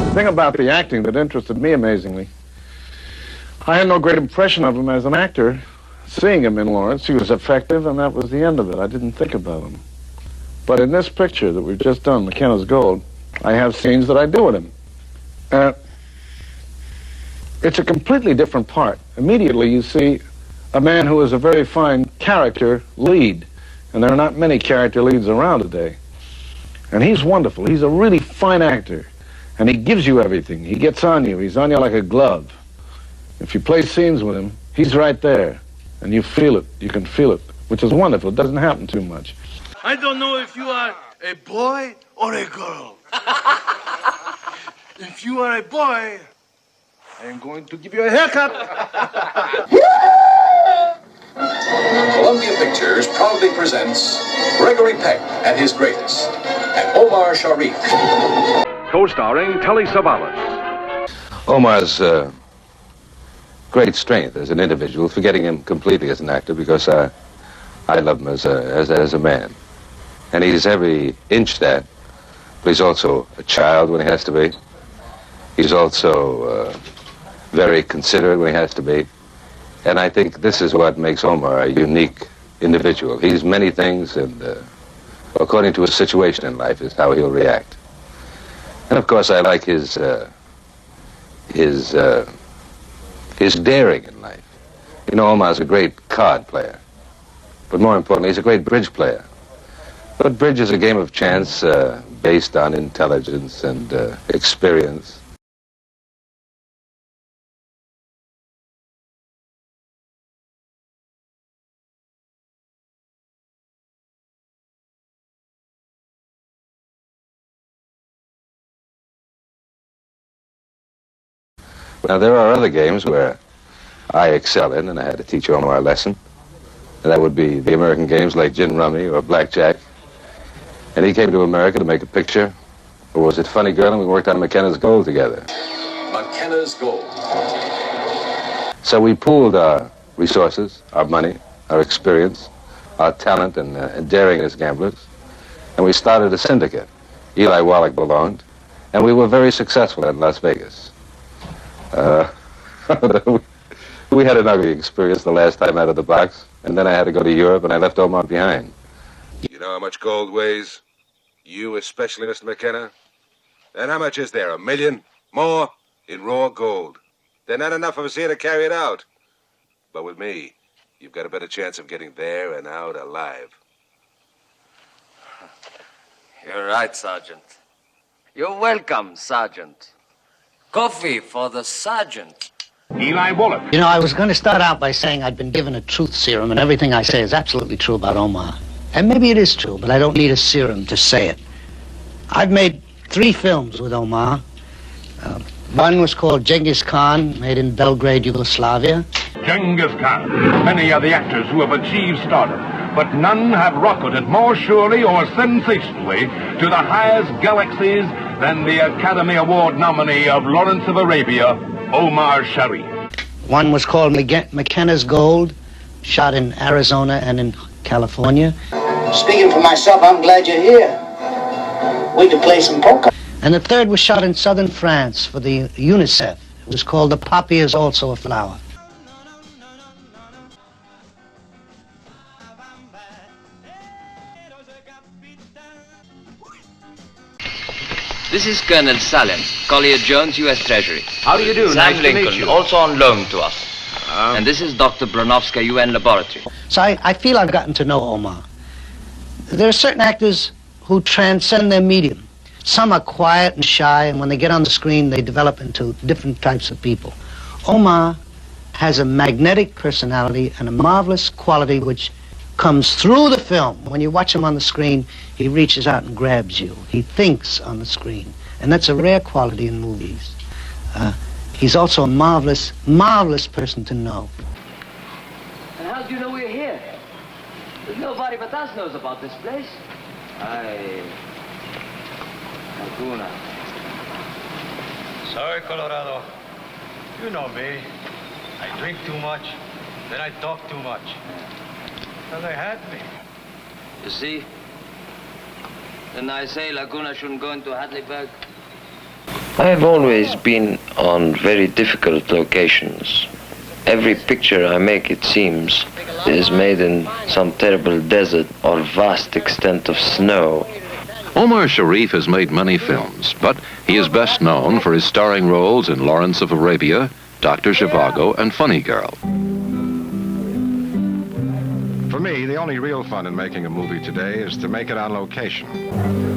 The thing about the acting that interested me amazingly, I had no great impression of him as an actor. Seeing him in Lawrence, he was effective, and that was the end of it. I didn't think about him. But in this picture that we've just done, McKenna's Gold, I have scenes that I do with him. It's a completely different part. Immediately you see a man who is a very fine character lead, and there are not many character leads around today. And he's wonderful. He's a really fine actor, and he gives you everything. He gets on you. He's on you like a glove. If you play scenes with him, he's right there, and you feel it. You can feel it, which is wonderful. It doesn't happen too much. I don't know if you are a boy or a girl. If you are a boy, I am going to give you a haircut. Columbia Pictures proudly presents Gregory Peck at his greatest, and Omar Sharif. Co-starring Telly Savalas. Omar's great strength as an individual, forgetting him completely as an actor, because I love him as a man. And he's every inch that, but he's also a child when he has to be. He's also very considerate when he has to be. And I think this is what makes Omar a unique individual. He's many things, and according to his situation in life is how he'll react. And of course I like his daring in life. You know, Omar's a great card player, but more importantly, he's a great bridge player. But bridge is a game of chance based on intelligence and experience. Now, there are other games where I excel in, and I had to teach Omar a lesson. And that would be the American games like gin rummy or blackjack. And he came to America to make a picture. Or was it Funny Girl? And we worked on McKenna's Gold together. McKenna's Gold. So we pooled our resources, our money, our experience, our talent, and daring as gamblers. And we started a syndicate. Eli Wallach belonged. And we were very successful in Las Vegas. We had an ugly experience the last time out of the box, and then I had to go to Europe, and I left Omar behind. You know how much gold weighs? You especially, Mr. McKenna? And how much is there? $1 million? More? In raw gold. There are not enough of us here to carry it out. But with me, you've got a better chance of getting there and out alive. You're right, Sergeant. You're welcome, Sergeant. Coffee for the Sergeant. Eli Wallach. You know, I was going to start out by saying I'd been given a truth serum, and everything I say is absolutely true about Omar. And maybe it is true, but I don't need a serum to say it. I've made 3 films with Omar. One was called Genghis Khan, made in Belgrade, Yugoslavia. Genghis Khan. Many are the actors who have achieved stardom, but none have rocketed more surely or sensationally to the highest galaxies than the Academy Award nominee of Lawrence of Arabia, Omar Sharif. One was called McKenna's Gold, shot in Arizona and in California. Speaking for myself, I'm glad you're here. We could play some poker. And the third was shot in southern France for the UNICEF. It was called The Poppy is Also a Flower. This is Colonel Salem, Collier Jones, U.S. Treasury. How do you do? Sam Nice Lincoln, to meet you. also on loan to us. And this is Dr. Bronowska, UN Laboratory. So I feel I've gotten to know Omar. There are certain actors who transcend their medium. Some are quiet and shy, and when they get on the screen, they develop into different types of people. Omar has a magnetic personality and a marvelous quality which comes through the film. When you watch him on the screen, he reaches out and grabs you. He thinks on the screen, and that's a rare quality in movies. He's also a marvelous, marvelous person to know. And how do you know we're here? There's nobody but us knows about this place. Laguna. Sorry, Colorado. You know me. I drink too much, then I talk too much. And they had me. You see? Then I say Laguna shouldn't go into Hadleyburg. I've always been on very difficult locations. Every picture I make, it seems, is made in some terrible desert or vast extent of snow. Omar Sharif has made many films, but he is best known for his starring roles in Lawrence of Arabia, Dr. Zhivago, and Funny Girl. For me, the only real fun in making a movie today is to make it on location.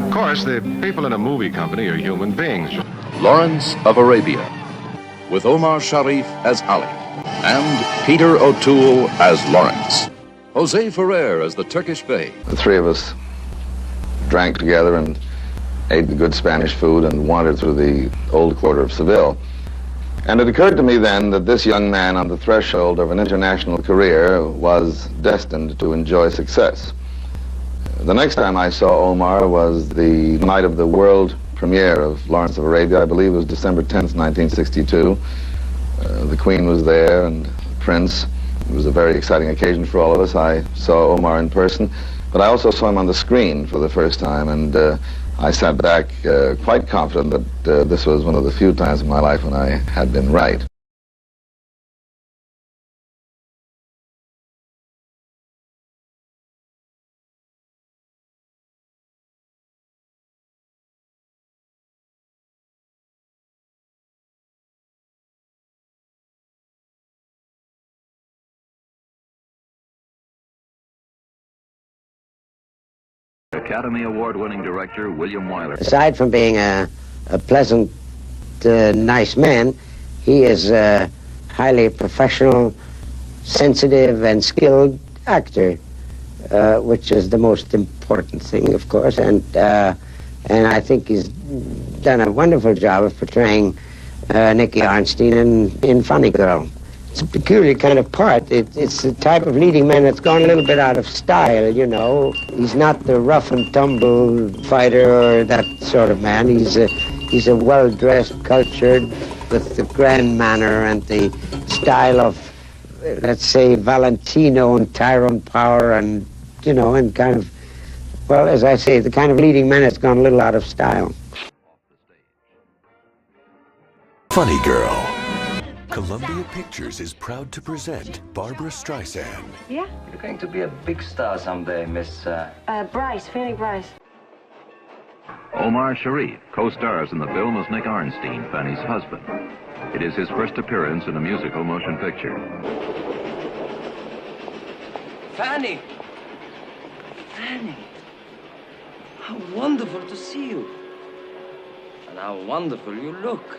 Of course, the people in a movie company are human beings. Lawrence of Arabia, with Omar Sharif as Ali, and Peter O'Toole as Lawrence. Jose Ferrer as the Turkish Bey. The three of us drank together and ate the good Spanish food and wandered through the old quarter of Seville. And it occurred to me then that this young man on the threshold of an international career was destined to enjoy success. The next time I saw Omar was the night of the world premiere of Lawrence of Arabia. I believe it was December 10th, 1962. The Queen was there and the Prince. It was a very exciting occasion for all of us. I saw Omar in person, but I also saw him on the screen for the first time, and I sat back quite confident that this was one of the few times in my life when I had been right. Academy Award-winning director William Wyler. Aside from being a pleasant, nice man, he is a highly professional, sensitive, and skilled actor, which is the most important thing, of course. And I think he's done a wonderful job of portraying Nicky Arnstein in Funny Girl. It's a peculiar kind of part. It's the type of leading man that's gone a little bit out of style, you know. He's not the rough and tumble fighter or that sort of man. He's a well-dressed, cultured, with the grand manner and the style of, let's say, Valentino and Tyrone Power and, you know, and kind of, well, as I say, the kind of leading man that's gone a little out of style. Funny Girl. Columbia Pictures is proud to present Barbara Streisand. Yeah? You're going to be a big star someday, Miss... Bryce, Fanny Bryce. Omar Sharif co-stars in the film as Nick Arnstein, Fanny's husband. It is his first appearance in a musical motion picture. Fanny! Fanny! How wonderful to see you. And how wonderful you look.